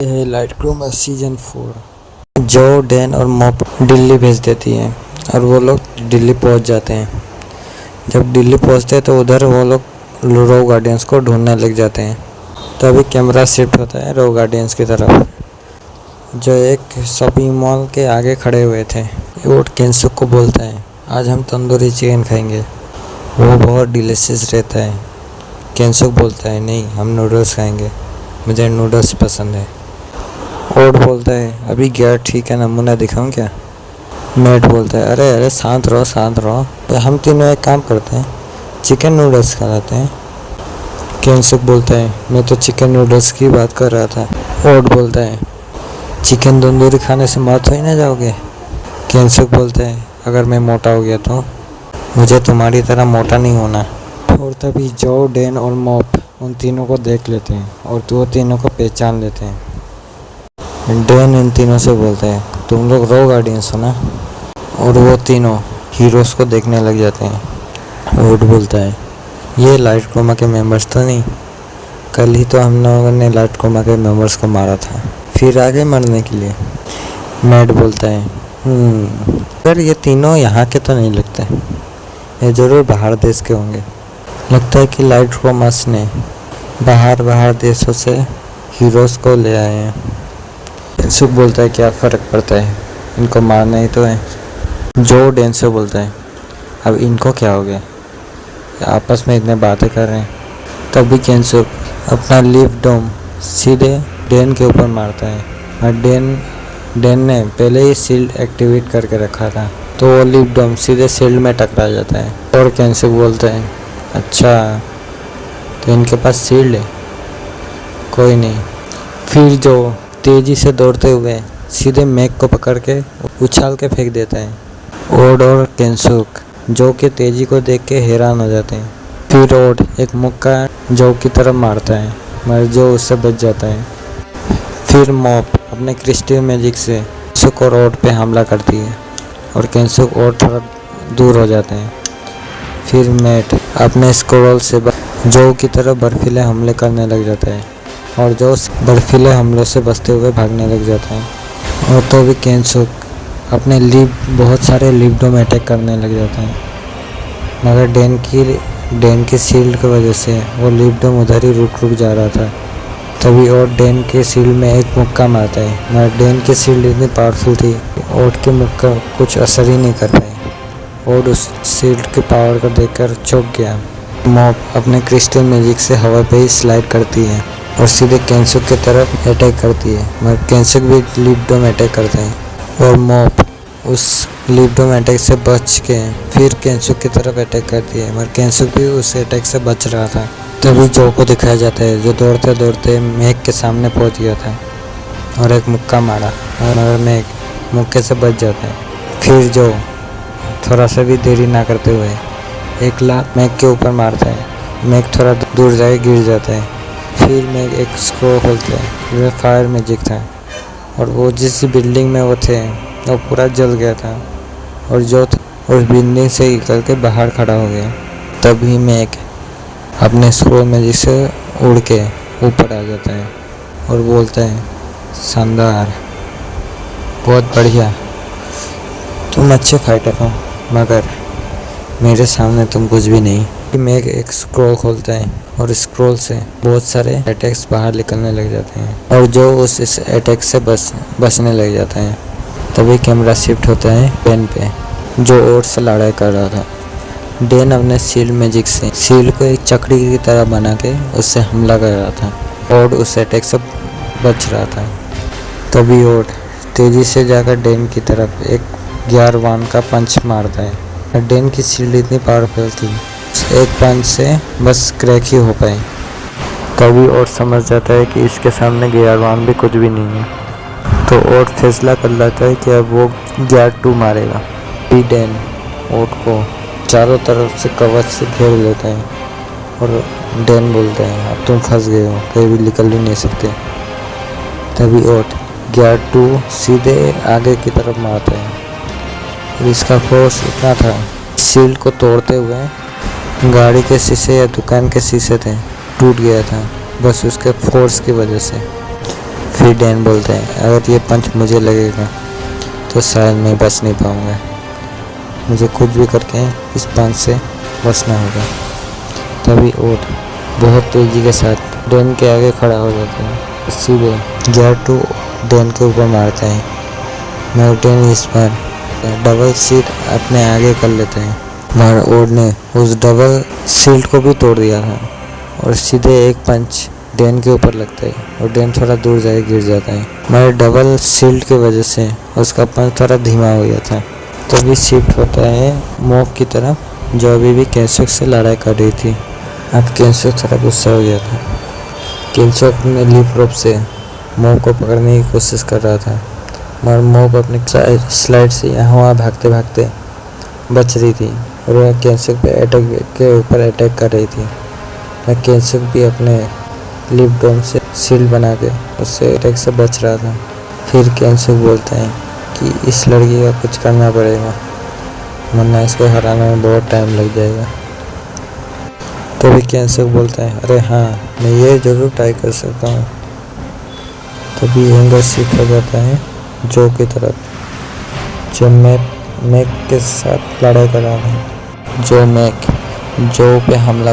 यह है Lightroom season 4। जो, डैन और मॉप दिल्ली भेज देती है और वो लोग दिल्ली पहुंच जाते हैं। जब दिल्ली पहुंचते हैं तो उधर वो लोग रो गार्डियंस को ढूंढने लग जाते हैं। तभी कैमरा शिफ्ट होता है रो गार्डियंस की तरफ, जो एक शॉपिंग मॉल के आगे खड़े हुए थे। वो केंसुक को बोलता है, आज हम तंदूरी चिकन खाएंगे, वो बहुत डिलीशियस रहता है। केंसुक बोलता है, नहीं, हम नूडल्स खाएंगे, मुझे नूडल्स पसंद है। ओड बोलता है, अभी गया ठीक है, नमूना दिखाऊं क्या? मैट बोलता है, अरे अरे शांत रहो शांत रहो, तो हम तीनों एक काम करते हैं, चिकन नूडल्स खा लेते हैं। केंसुक बोलता है, मैं तो चिकन नूडल्स की बात कर रहा था। ओड बोलता है, चिकन तंदूरी खाने से मौत हो ही ना जाओगे? केंसुक बोलता है, अगर मैं मोटा हो गया तो? मुझे तुम्हारी तरह मोटा नहीं होना। और तभी जो, डैन और मॉप उन तीनों को देख लेते हैं और वो तीनों को पहचान लेते हैं। डैन इन तीनों से बोलता है, तुम लोग रो गार्डियंस हो ना? और वो तीनों हीरोज़ को देखने लग जाते हैं। वुड बोलता है, ये लाइट कोमा के मेंबर्स तो नहीं? कल ही तो हम लोगों ने लाइट कोमा के मेंबर्स को मारा था, फिर आगे मरने के लिए। मैट बोलता है, पर ये तीनों यहाँ के तो नहीं लगते, ये ज़रूर बाहर देश के होंगे। लगता है कि लाइट कोमास ने बाहर देशों से हीरोज़ को ले आए हैं। सुख बोलता है, क्या फ़र्क पड़ता है, इनको मारना ही तो है। जो डैन से बोलता है, अब इनको क्या हो गया, आपस में इतने बातें कर रहे हैं। तभी केंसुक अपना लिव डोम सीधे डैन के ऊपर मारता है और डैन ने पहले ही शील्ड एक्टिवेट करके रखा था, तो वो लिव डोम सीधे शील्ड में टकरा जाता है। और केंसुक बोलता है, अच्छा तो इनके पास शील्ड है, कोई नहीं। फिर जो तेज़ी से दौड़ते हुए सीधे मैक को पकड़ के उछाल के फेंक देता है। ओड और केंसुक जो की तेज़ी को देख के हैरान हो जाते हैं। फिर ओड एक मुक्का जो की तरफ मारता है, मगर जो उससे बच जाता है। फिर मॉप अपने क्रिस्टल मैजिक से केंसुक और ओड पे हमला करती है और केंसुक और थोड़ा दूर हो जाते हैं। फिर मैट अपने स्क्रोल से जो की तरफ बर्फीले हमले करने लग जाता है और जो बर्फीले हमलों से बचते हुए भागने लग जाता है। और तो भी केंसुक अपने बहुत सारे लिवडो में अटैक करने लग जाता है, मगर डैन की शील्ड की वजह से वो लिवडो उधर ही रुक जा रहा था। तभी और डैन के शील्ड में एक मुक्का मारता है, मगर डैन की शील्ड इतनी पावरफुल थी, ओड के मुक्का कुछ असर ही नहीं कर पाए। ओड उस शील्ड के पावर को देखकर चौंक गया। मॉप अपने क्रिस्टल मैजिक से हवा पे ही स्लाइड करती है और सीधे केंसुक की तरफ अटैक करती है, मगर केंसुक भी लिवडो में अटैक करते हैं और मॉप उस लिवडो में अटैक से बच के फिर केंसुक की तरफ अटैक करती है, मगर केंसुक भी उस अटैक से बच रहा था। तभी जो को दिखाया जाता है, जो दौड़ते दौड़ते मैक के सामने पहुंच गया था और एक मुक्का मारा, मगर मैक मुक्के से बच जाता है। फिर जो थोड़ा सा भी देरी ना करते हुए एक लात मैक के ऊपर मारता है, मैक थोड़ा दूर जाके गिर जाता है। फिर मैक एक स्क्रो खोलता है, वह फायर मैजिक था और वो जिस बिल्डिंग में वो थे वो पूरा जल गया था और जो उस बिल्डिंग से निकल के बाहर खड़ा हो गया। तभी मैक अपने स्क्रो मैजिक से उड़ के ऊपर आ जाता है और बोलता है, शानदार, बहुत बढ़िया, तुम अच्छे फाइटर हो, मगर मेरे सामने तुम कुछ भी नहीं। मैक एक स्क्रोल खोलता है और स्क्रोल से बहुत सारे अटैक्स बाहर निकलने लग जाते हैं और जो उस अटैक से बचने लग जाता है। तभी कैमरा शिफ्ट होता है डैन पे, जो ओड से लड़ाई कर रहा था। डैन अपने शील्ड मैजिक से शील्ड को एक चक्री की तरह बना के उससे हमला कर रहा था। ओड उस अटैक से बच रहा था। तभी ओड तेज़ी से जाकर डैन की तरफ एक ग्यारवान का पंच मारता है। डैन की शील्ड इतनी पावरफुल थी, एक पंच से बस क्रैक ही हो पाए। तभी ओड समझ जाता है कि इसके सामने ग्यारवान भी कुछ भी नहीं है, तो ओड फैसला कर लेता है कि अब वो ग्यार-2 मारेगा। फिर डैन ओड को चारों तरफ से कवच से घेर लेता है और डैन बोलता है, अब तुम फंस गए हो, कहीं भी निकल ही नहीं सकते। तभी ओड ग्यार-2 सीधे आगे की तरफ मारता है। इसका फोर्स इतना था, शील्ड को तोड़ते हुए गाड़ी के शीशे या दुकान के शीशे थे टूट गया था, बस उसके फोर्स की वजह से। फिर डैन बोलते हैं अगर ये पंच मुझे लगेगा तो शायद मैं बच नहीं पाऊँगा, मुझे कुछ भी करके इस पंच से बचना होगा। तभी ओड बहुत तेज़ी के साथ डैन के आगे खड़ा हो जाता है। सीधे ग्यारटू डैन के ऊपर मारता है, मगर डैन इस बार डबल शील्ड अपने आगे कर लेते हैं, मगर ओड ने उस डबल शील्ड को भी तोड़ दिया था और सीधे एक पंच डैन के ऊपर लगता है और डैन थोड़ा दूर जाके गिर जाता है, मगर डबल शील्ड की वजह से उसका पंच थोड़ा धीमा हो गया था। तो भी शिफ्ट होता है मॉप की तरफ, जो अभी भी केंसुक से लड़ाई कर रही थी। अब केंसुक थोड़ा गुस्सा हो गया था। केंसुक अपने लीप रोप से मॉप को पकड़ने की कोशिश कर रहा था, मगर मॉप अपने स्लाइड से यहाँ वहाँ भागते भागते बच रही थी और वह केंसुक पे अटैक के ऊपर अटैक कर रही थी। वह केंसुक भी अपने लिप डोम से शील्ड बना के उससे अटैक से बच रहा था। फिर केंसुक बोलता है कि इस लड़की का कुछ करना पड़ेगा, वरना इसको हराने में बहुत टाइम लग जाएगा। तो भी केंसुक बोलता है अरे हाँ, मैं ये ज़रूर ट्राई कर सकता हूँ। तभी एंगर शिफ्ट हो जाता है जो की तरफ, जो मैक के साथ लड़ाई कर रहा था। जो मैक जो पे हमला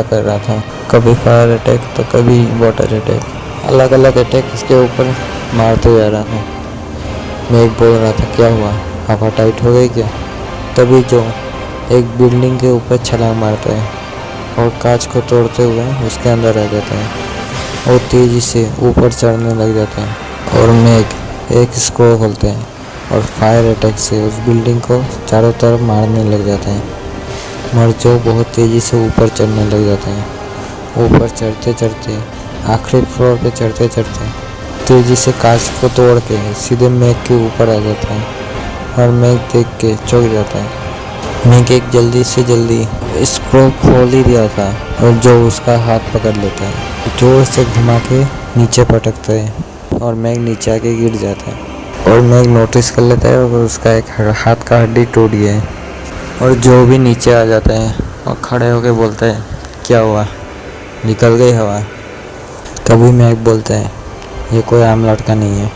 कर रहा था, कभी फायर अटैक तो कभी वाटर अटैक, अलग अलग अटैक इसके ऊपर मारते जा रहा था। मैक बोल रहा था क्या हुआ, हवा टाइट हो गई क्या? तभी जो एक बिल्डिंग के ऊपर छलांग मारता है और कांच को तोड़ते हुए उसके अंदर आ जाता है और तेज़ी से ऊपर चढ़ने लग जाता है और मैक एक स्क्रू खोलते हैं और फायर अटैक से उस बिल्डिंग को चारों तरफ मारने लग जाता है, मगर जो बहुत तेज़ी से ऊपर चढ़ने लग जाता है। ऊपर चढ़ते चढ़ते आखिरी फ्लोर पे चढ़ते चढ़ते तेज़ी से कांच को तोड़ के सीधे मैक के ऊपर आ जाता है और मैक देख के चौंक जाता है। मैक एक जल्दी से जल्दी स्क्रू खोल ही दिया था और जो उसका हाथ पकड़ लेता है, जोर से घुमा के नीचे पटकता है और मैक नीचे आके गिर जाता है और मैक नोटिस कर लेता है और उसका एक हाथ का हड्डी टूट गया है और जो भी नीचे आ जाता है और खड़े होके बोलता है क्या हुआ, निकल गई हवा? तभी मैक बोलता है ये कोई आम लड़का नहीं है,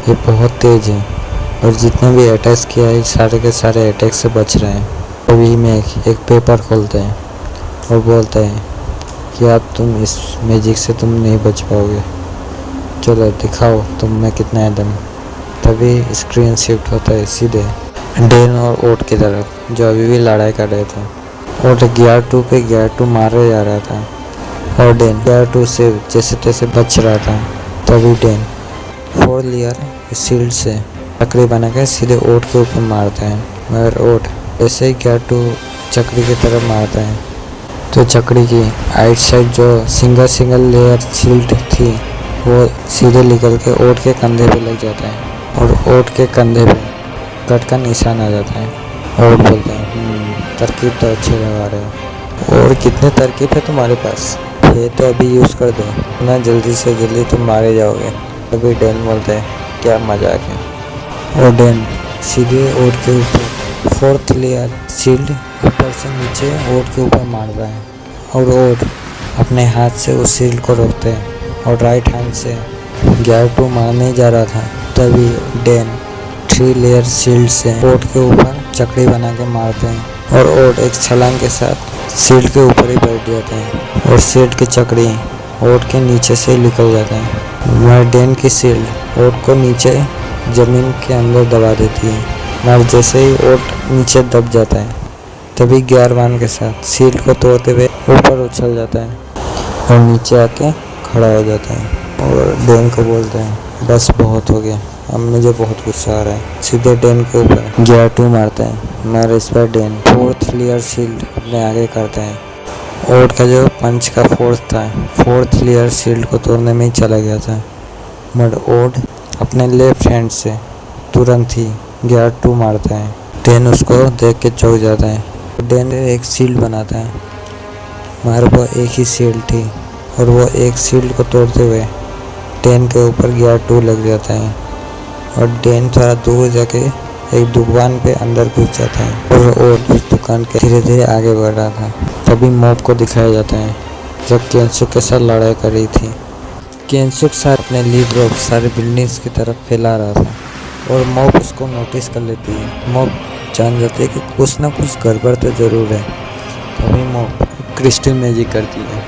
ये बहुत तेज़ है और जितने भी अटैक्स किया है सारे के सारे अटैक से बच रहे हैं। तभी मैक एक पेपर खोलते हैं और बोलता है कि अब तुम इस मैजिक से तुम नहीं बच पाओगे, चलो दिखाओ तुम में कितना है दम। तभी स्क्रीन शिफ्ट होता है सीधे डैन और ओड की तरफ, जो अभी भी लड़ाई कर रहे थे। ओड ग्यारटू पे ग्यारटू मारे जा रहा था और डैन ग्यारटू से जैसे तैसे बच रहा था। तभी डैन 4 लेयर शील्ड से चक्री बना के सीधे ओड के ऊपर मारता है, मगर ओड ऐसे ही ग्यारटू चक्री की तरफ मारता है तो चक्री की आइट साइड जो सिंगल लेयर शील्ड थी वो सीधे निकल के ओड के कंधे पे लग जाता है और ओड के कंधे पे कट का निशान आ जाता है। ओड बोलता है तरकीब तो अच्छी लगा रहे हो, और कितने तरकीब है तुम्हारे पास, ये तो अभी यूज़ कर दो ना, जल्दी से जल्दी तुम मारे जाओगे। तभी डैन बोलता है क्या मजाक है और डैन सीधे ओड के ऊपर 4th लेयर शील्ड ऊपर से नीचे ओड के ऊपर मारता है और ओड अपने हाथ से उस शील्ड को रोकते हैं और राइट हैंड से ग्यारटू मारने जा रहा था। तभी डैन 3 लेयर शील्ड से ओड के ऊपर चक्री बना के मारते हैं और ओड एक छलांग के साथ शील्ड के ऊपर ही बैठ जाते हैं और शील्ड की चक्री ओड के नीचे से निकल जाते हैं। मगर डैन की शील्ड ओड को नीचे ज़मीन के अंदर दबा देती है, मगर जैसे ही ओड नीचे दब जाता है तभी ग्यारवान के साथ शील्ड को तोड़ते हुए ऊपर उछल जाता है और नीचे आके खड़ा हो जाता है और डैन को बोलता है बस बहुत हो गया, अब मुझे बहुत गुस्सा आ रहा है। सीधे डैन के ऊपर ग्यारटू मारता है, मगर इस पर डैन 4th लेयर शील्ड अपने आगे करता है। ओड का जो पंच का फोर्स था 4th लेयर शील्ड को तोड़ने में ही चला गया था, मगर ओड अपने लेफ्ट हैंड से तुरंत ही ग्यारटू मारता है। डैन उसको देख के चौंक जाता है। डैन एक शील्ड बनाता है, मगर वो एक ही शील्ड थी और वो एक शील्ड को तोड़ते हुए डैन के ऊपर ग्यारटू लग जाता है और डैन थोड़ा दूर जाके एक दुकान पे अंदर घुस जाता है और उस दुकान के धीरे धीरे आगे बढ़ रहा था। तभी मॉप को दिखाया जाता है जब केंसुक के साथ लड़ाई कर रही थी। केंसुक सारे अपने लीव रोप सारे बिल्डिंग्स की तरफ फैला रहा था और मॉप उसको नोटिस कर लेती है। मॉप जान जाती है कि कुछ ना कुछ गड़बड़ तो ज़रूर है। तभी मॉप क्रिस्टल मैजिक करती है।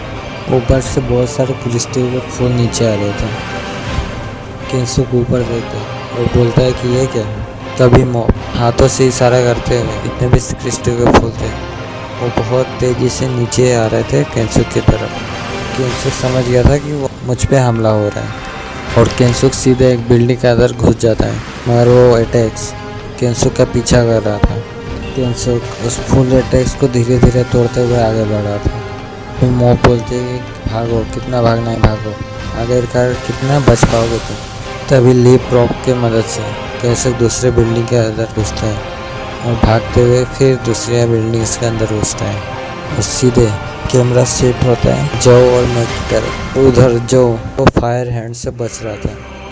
ऊपर से बहुत सारे क्रिस्टल के फूल नीचे आ रहे थे। केंसुक ऊपर देखता है और बोलता है कि ये क्या है। तभी मॉप हाथों से इशारा करते हुए इतने भी क्रिस्टल के फूल थे वो बहुत तेज़ी से नीचे आ रहे थे केंसुक की तरफ। केंसुक समझ गया था कि वो मुझ पे हमला हो रहा है और केंसुक सीधे एक बिल्डिंग के अंदर घुस जाता है, मगर वो अटैक्स केंसुक का पीछा कर रहा था। केंसुक उस फुल अटैक्स को धीरे धीरे तोड़ते हुए आगे बढ़ रहा था। फिर मॉप बोलते है कि भागो, कितना भागना है भागो, आखिरकार कितना बच पाओगे तुम। तभी लीप रॉक की मदद से केंसुक दूसरे बिल्डिंग के अंदर घुसते हैं और भागते हुए फिर दूसरे बिल्डिंग्स के अंदर घुसते हैं और सीधे कैमरा शिफ्ट होता है जो और मैक की तरफ। उधर जो वो फायर हैंड से बच रहा था,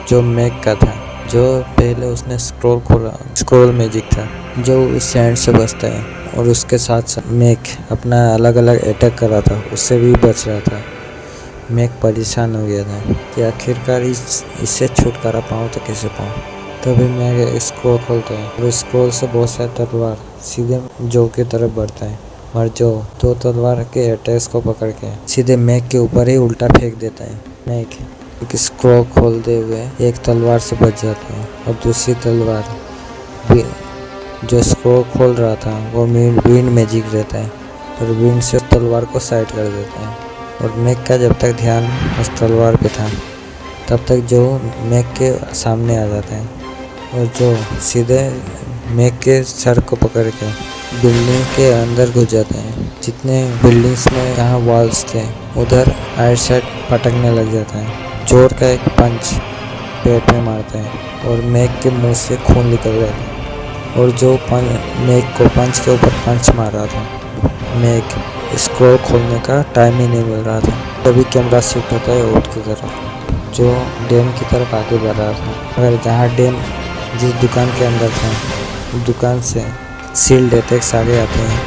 जो मैक का था, जो पहले उसने स्क्रोल मैजिक था, जो उस हैंड से बचता है और उसके साथ साथ मैक अपना अलग अलग अटैक कर रहा था, उससे भी बच रहा था। मैक परेशान हो गया था कि आखिरकार इससे छुटकारा पाऊँ तो कैसे पाऊँ। तभी मैक स्क्रोल खोलता है और स्क्रोल से बहुत सारे तलवार सीधे जो की तरफ बढ़ता है और जो दो तलवार के अटैक्स को पकड़ के सीधे मैक के ऊपर ही उल्टा फेंक देता है। मैक एक स्क्रोल खोलते हुए एक तलवार से बच जाता है और दूसरी तलवार जो स्क्रोल खोल रहा था वो विंड मैजिक रहता है और विंड से तलवार को साइड कर देता है। और मैक का जब तक ध्यान उस तलवार पे था तब तक जो मैक के सामने आ जाता है और जो सीधे मैक के सर को पकड़ के बिल्डिंग के अंदर घुस जाते हैं। जितने बिल्डिंग्स में जहाँ वॉल्स थे उधर आइट साइड पटकने लग जाता है। जोर का एक पंच पेट में मारता है और मैक के मुंह से खून निकल जाता है और जो मैक को पंच के ऊपर पंच मार रहा था, मैक स्क्रोल खोलने का टाइम ही नहीं मिल रहा था। तभी कैमरा शिफ्ट होता है ओट की तरफ, जो डैन की तरफ आगे बढ़ रहा था। अगर जहाँ डैन जिस दुकान के अंदर था दुकान से शील्ड अटैक्स आगे आते हैं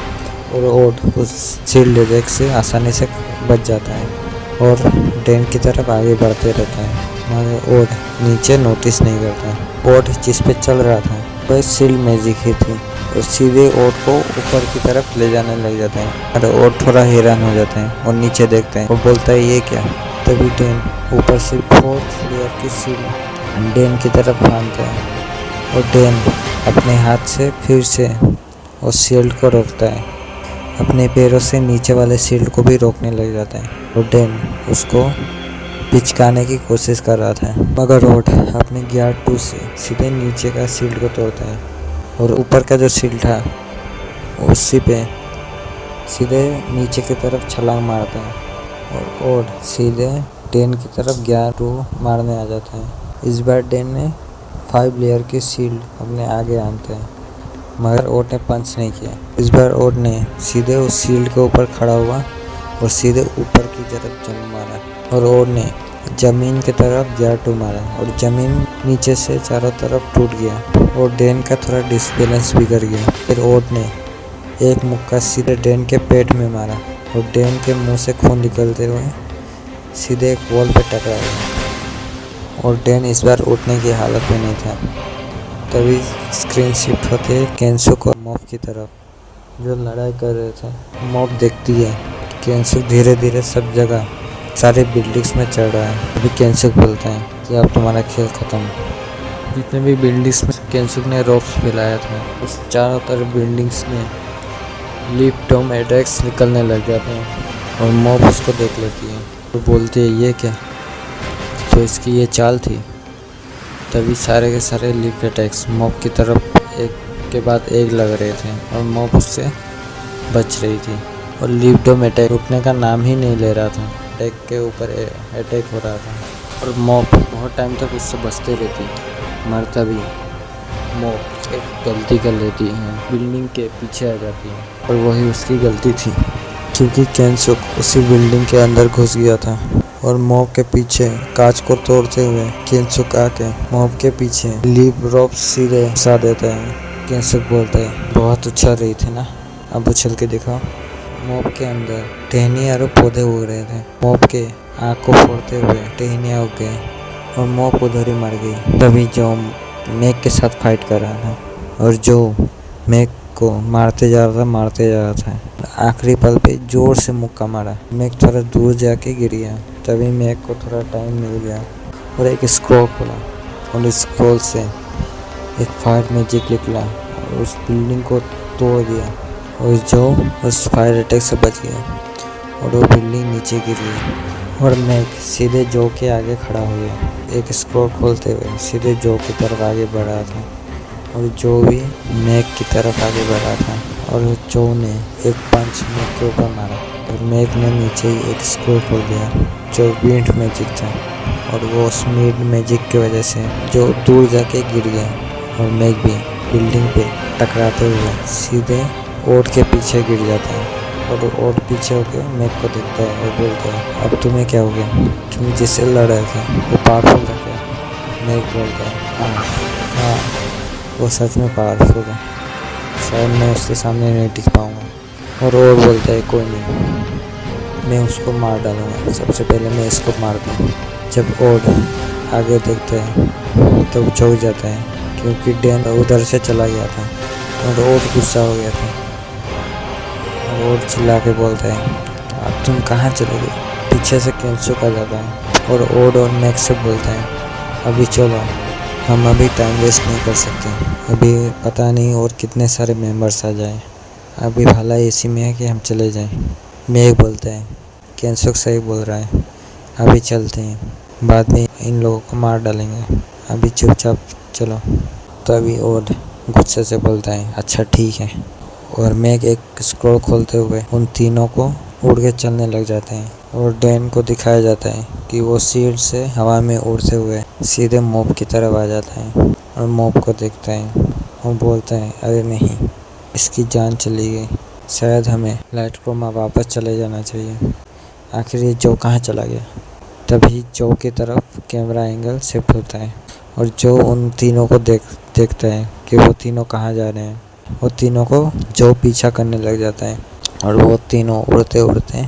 और ओट उस शील्ड अटैक से आसानी से बच जाता है और डैन की तरफ आगे बढ़ते रहता है, मगर ओट नीचे नोटिस नहीं करता। ओट जिस पे चल रहा था वह शील्ड मैजिक ही थी और सीधे ओट को ऊपर की तरफ ले जाने लग जाते हैं। और ओट थोड़ा हैरान हो जाते हैं और नीचे देखते हैं और बोलता है ये क्या। तभी डैन ऊपर से 4th फ्लोर की शील्ड डैन की तरफ बांधता है और डैन अपने हाथ से फिर से उस शील्ड को रोकता है, अपने पैरों से नीचे वाले शील्ड को भी रोकने लग जाता है और डैन उसको पिचकाने की कोशिश कर रहा था, मगर ओट अपने गियर 2 से सीधे नीचे का शील्ड को तोड़ता है और ऊपर का जो शील्ड था उसी पे सीधे नीचे की तरफ छलांग मारता है और ओट सीधे डैन की तरफ गियर 2 मारने आ जाता है। इस बार डैन ने 5 लेयर की शील्ड अपने आगे आनते हैं, मगर ओट ने पंच नहीं किया। इस बार ओट ने सीधे उस शील्ड के ऊपर खड़ा हुआ और सीधे ऊपर की तरफ जंप मारा और ओट ने जमीन की तरफ गियर 2 मारा और जमीन नीचे से चारों तरफ टूट गया और डैन का थोड़ा डिसबैलेंस बिगड़ गया। फिर ओट ने एक मुक्का सीधे डैन के पेट में मारा और डैन के मुंह से खून निकलते हुए सीधे एक वॉल पे टकराया और डैन इस बार उठने की हालत में नहीं था। तभी स्क्रीन शिफ्ट होते है केंसुक और मॉप की तरफ जो लड़ाई कर रहे थे। मॉप देखती है केंसुक धीरे धीरे सब जगह सारे बिल्डिंग्स में चढ़ रहा है। अभी केंसुक बोलता है कि अब तुम्हारा खेल ख़त्म। जितने भी बिल्डिंग्स में केंसुक ने रोप्स फैलाया था उस चारों तरफ बिल्डिंग्स में लीप टॉम अटैक्स निकलने लग जाते हैं और मॉप उसको देख लेती है तो बोलती है ये क्या, तो इसकी ये चाल थी। तभी सारे के सारे लीप अटैक्स मॉप की तरफ एक के बाद एक लग रहे थे और मॉप उससे बच रही थी और लीप टॉम अटैक रुकने का नाम ही नहीं ले रहा था। अटैक के ऊपर अटैक हो रहा था और मॉप बहुत टाइम तक उससे बचते रहती, मगर तभी मॉप एक गलती कर लेती है, बिल्डिंग के पीछे आ जाती है और वही उसकी गलती थी क्योंकि केंसुक उसी बिल्डिंग के अंदर घुस गया था और मॉप के पीछे कांच को तोड़ते हुए केंसुक आके मॉप के पीछे लीप रॉप सीधे घुसा देता है। केंसुक बोलता है बहुत उछल रही थी ना, अब उछल के दिखाओ। मॉप के अंदर टहनी और पौधे उग रहे थे। मॉप के आग को फोड़ते हुए टहनियाँ उग गए और मॉप उधर ही मर गई। तभी जो मैक के साथ फाइट कर रहा था और जो मैक को मारते जा रहा था। आखिरी पल पे जोर से मुक्का मारा। मैक थोड़ा दूर जाके गिर गया। तभी मैक को थोड़ा टाइम मिल गया और एक स्क्रॉल खोला और इस स्क्रॉल से एक फायर मैजिक निकला और उस बिल्डिंग को तोड़ दिया और जो उस फायर अटैक से बच गया और वो बिल्डिंग नीचे गिर गई और मैक सीधे जो के आगे खड़ा हो गया। एक स्क्रॉल खोलते हुए सीधे जो की तरफ आगे बढ़ रहा था और जो भी मैक की तरफ आगे बढ़ा था और जो ने एक पंच मैक के ऊपर मारा और मैक ने नीचे ही एक स्क्रू खोल दिया जो विंड मैजिक था और वो उस विंड मैजिक की वजह से जो दूर जाके गिर गया और मैक भी बिल्डिंग पे टकराते हुए सीधे ओट के पीछे गिर जाता है और ओट पीछे होके मैक को देखता है और बोलता है, अब तुम्हें क्या हो गया? तुम जिससे लड़ रहे थे वो पावरफुल था क्या? मैक बोलता है, हाँ वो सच में पावरफुल है, शायद मैं उसके सामने नहीं टिक पाऊँगा। और वो बोलता है, कोई नहीं, मैं उसको मार डालूँगा, सबसे पहले मैं इसको मारता हूँ। जब ओड आगे देखता है तो वो चौंक जाता है क्योंकि डैन उधर से चला गया था और ओड गुस्सा हो गया था और ओड चिल्ला के बोलता है, अब तुम कहाँ चले गए? पीछे से केंसुक आ जाता है और ओड और मैक से बोलता है, अभी चलो, हम अभी टाइम वेस्ट नहीं कर सकते, अभी पता नहीं और कितने सारे मेंबर्स आ जाएं, अभी भला एसी में है कि हम चले जाएं। मैक बोलता है, केंसुक सही बोल रहा है, अभी चलते हैं, बाद में इन लोगों को मार डालेंगे, अभी चुपचाप चलो। तभी ओड गुस्से से बोलता है, अच्छा ठीक है। और मैक एक स्क्रॉल खोलते हुए उन तीनों को उड़ के चलने लग जाते हैं और डैन को दिखाया जाता है कि वो सीट से हवा में उड़ते हुए सीधे मॉप की तरफ आ जाता है और मॉप को देखता है और बोलता है, अरे नहीं, इसकी जान चली गई, शायद हमें लाइट क्रोमा वापस चले जाना चाहिए, आखिर ये जो कहाँ चला गया? तभी जो की तरफ कैमरा एंगल शिफ्ट होता है और जो उन तीनों को देखता है कि वो तीनों कहाँ जा रहे हैं। वो तीनों को जो पीछा करने लग जाता है और वो तीनों उड़ते उड़ते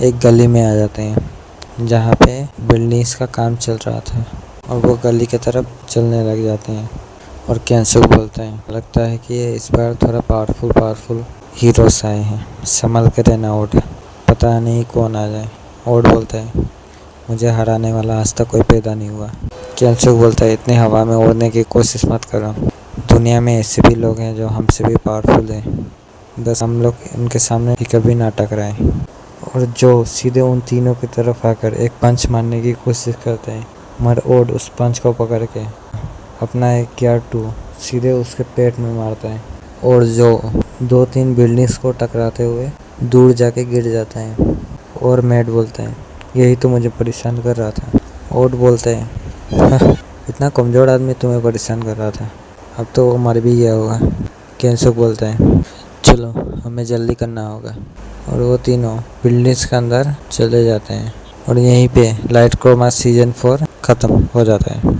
एक गली में आ जाते हैं जहाँ पे बिल्डिंग्स का काम चल रहा था और वो गली की तरफ चलने लग जाते हैं और केंसुक बोलता है, लगता है कि इस बार थोड़ा पावरफुल हीरोस आए हैं, संभल के रहना ओड, पता नहीं कौन आ जाए। ओड बोलता है, मुझे हराने वाला आज तक कोई पैदा नहीं हुआ। केंसुक बोलता है, इतने हवा में उड़ने की कोशिश मत करो, दुनिया में ऐसे भी लोग हैं जो हमसे भी पावरफुल हैं, बस हम लोग उनके सामने कभी ना टकराएं। और जो सीधे उन तीनों की तरफ आकर एक पंच मारने की कोशिश करते हैं मगर ओड उस पंच को पकड़ के अपना एक गियर 2 सीधे उसके पेट में मारता है और जो 2-3 बिल्डिंग्स को टकराते हुए दूर जाके गिर जाता है। और मैट बोलता है, यही तो मुझे परेशान कर रहा था। ओड बोलता है, इतना कमज़ोर आदमी तुम्हें परेशान कर रहा था, अब तो वो मर भी गया होगा। केंसुक बोलता है, चलो हमें जल्दी करना होगा। और वो तीनों बिल्डिंग्स के अंदर चले जाते हैं और यहीं पे लाइट क्रोमा सीजन 4 ख़त्म हो जाता है।